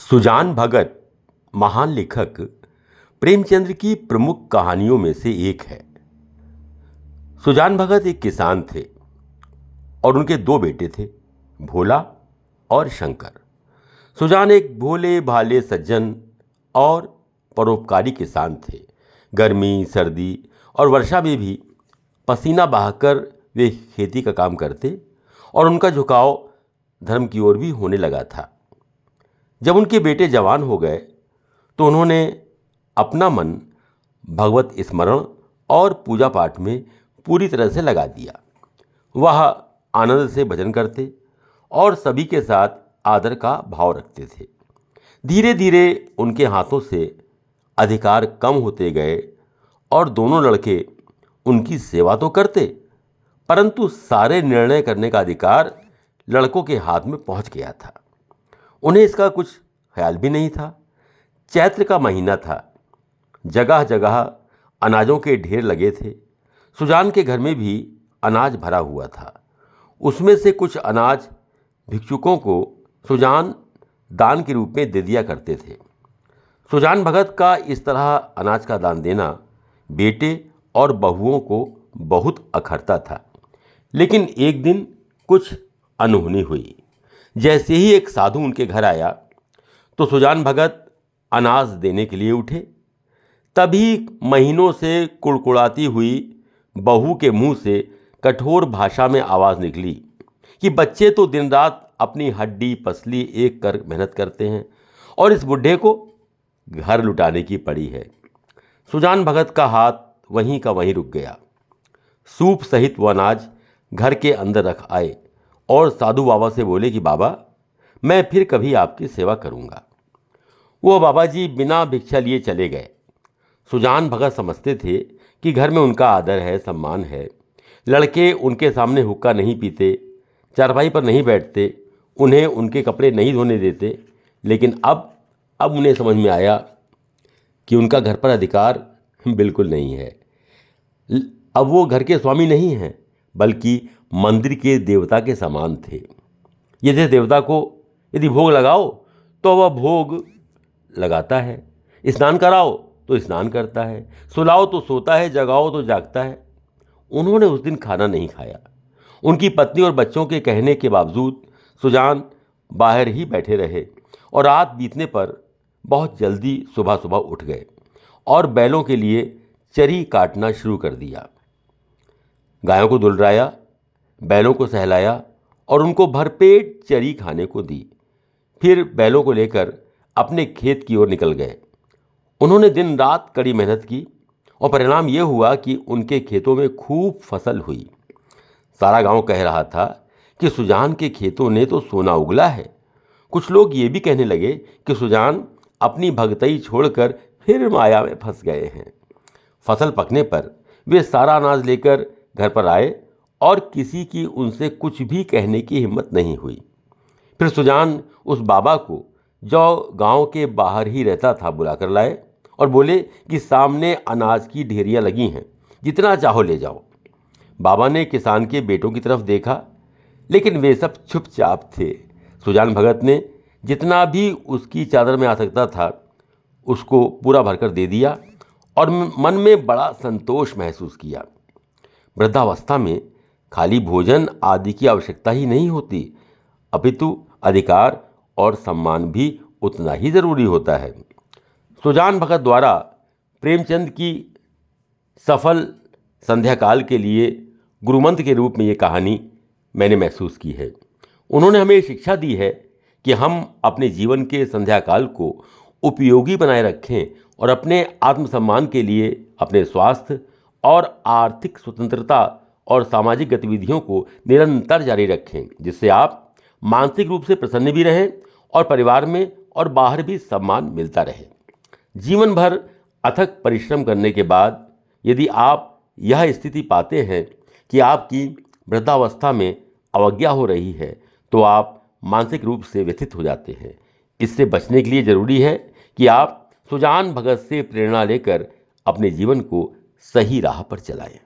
सुजान भगत महान लेखक प्रेमचंद की प्रमुख कहानियों में से एक है। सुजान भगत एक किसान थे और उनके दो बेटे थे, भोला और शंकर। सुजान एक भोले भाले सज्जन और परोपकारी किसान थे। गर्मी, सर्दी और वर्षा में भी पसीना बहाकर वे खेती का काम करते और उनका झुकाव धर्म की ओर भी होने लगा था। जब उनके बेटे जवान हो गए तो उन्होंने अपना मन भगवत स्मरण और पूजा पाठ में पूरी तरह से लगा दिया। वह आनंद से भजन करते और सभी के साथ आदर का भाव रखते थे। धीरे धीरे उनके हाथों से अधिकार कम होते गए और दोनों लड़के उनकी सेवा तो करते, परंतु सारे निर्णय करने का अधिकार लड़कों के हाथ में पहुंच गया था। उन्हें इसका कुछ ख्याल भी नहीं था। चैत्र का महीना था, जगह जगह अनाजों के ढेर लगे थे। सुजान के घर में भी अनाज भरा हुआ था। उसमें से कुछ अनाज भिक्षुकों को सुजान दान के रूप में दे दिया करते थे। सुजान भगत का इस तरह अनाज का दान देना बेटे और बहुओं को बहुत अखरता था। लेकिन एक दिन कुछ अनहोनी हुई। जैसे ही एक साधु उनके घर आया तो सुजान भगत अनाज देने के लिए उठे। तभी महीनों से कुड़कुड़ाती हुई बहू के मुंह से कठोर भाषा में आवाज़ निकली कि बच्चे तो दिन रात अपनी हड्डी पसली एक कर मेहनत करते हैं और इस बुढ़े को घर लुटाने की पड़ी है। सुजान भगत का हाथ वहीं का वहीं रुक गया। सूप सहित वो अनाज घर के अंदर रख आए और साधु बाबा से बोले कि बाबा, मैं फिर कभी आपकी सेवा करूंगा। वो बाबा जी बिना भिक्षा लिए चले गए। सुजान भगत समझते थे कि घर में उनका आदर है, सम्मान है। लड़के उनके सामने हुक्का नहीं पीते, चारपाई पर नहीं बैठते, उन्हें उनके कपड़े नहीं धोने देते। लेकिन अब उन्हें समझ में आया कि उनका घर पर अधिकार बिल्कुल नहीं है। अब वो घर के स्वामी नहीं हैं, बल्कि मंदिर के देवता के समान थे। यदि देवता को यदि भोग लगाओ तो वह भोग लगाता है, स्नान कराओ तो स्नान करता है, सुलाओ तो सोता है, जगाओ तो जागता है। उन्होंने उस दिन खाना नहीं खाया। उनकी पत्नी और बच्चों के कहने के बावजूद सुजान बाहर ही बैठे रहे और रात बीतने पर बहुत जल्दी सुबह सुबह उठ गए और बैलों के लिए चरी काटना शुरू कर दिया। गायों को दुलराया, बैलों को सहलाया और उनको भरपेट चरी खाने को दी। फिर बैलों को लेकर अपने खेत की ओर निकल गए। उन्होंने दिन रात कड़ी मेहनत की और परिणाम ये हुआ कि उनके खेतों में खूब फसल हुई। सारा गांव कह रहा था कि सुजान के खेतों ने तो सोना उगला है। कुछ लोग ये भी कहने लगे कि सुजान अपनी भगतई छोड़कर फिर माया में फंस गए हैं। फसल पकने पर वे सारा अनाज लेकर घर पर आए और किसी की उनसे कुछ भी कहने की हिम्मत नहीं हुई। फिर सुजान उस बाबा को, जो गांव के बाहर ही रहता था, बुलाकर लाए और बोले कि सामने अनाज की ढेरियां लगी हैं, जितना चाहो ले जाओ। बाबा ने किसान के बेटों की तरफ देखा, लेकिन वे सब चुपचाप थे। सुजान भगत ने जितना भी उसकी चादर में आ सकता था उसको पूरा भरकर दे दिया और मन में बड़ा संतोष महसूस किया। वृद्धावस्था में खाली भोजन आदि की आवश्यकता ही नहीं होती, अपितु अधिकार और सम्मान भी उतना ही जरूरी होता है। सुजान भगत द्वारा प्रेमचंद की सफल संध्या काल के लिए गुरुमंत्र के रूप में ये कहानी मैंने महसूस की है। उन्होंने हमें शिक्षा दी है कि हम अपने जीवन के संध्या काल को उपयोगी बनाए रखें और अपने आत्मसम्मान के लिए अपने स्वास्थ्य और आर्थिक स्वतंत्रता और सामाजिक गतिविधियों को निरंतर जारी रखें, जिससे आप मानसिक रूप से प्रसन्न भी रहें और परिवार में और बाहर भी सम्मान मिलता रहे। जीवन भर अथक परिश्रम करने के बाद यदि आप यह स्थिति पाते हैं कि आपकी वृद्धावस्था में अवज्ञा हो रही है तो आप मानसिक रूप से व्यथित हो जाते हैं। इससे बचने के लिए जरूरी है कि आप सुजान भगत से प्रेरणा लेकर अपने जीवन को सही राह पर चलाएं।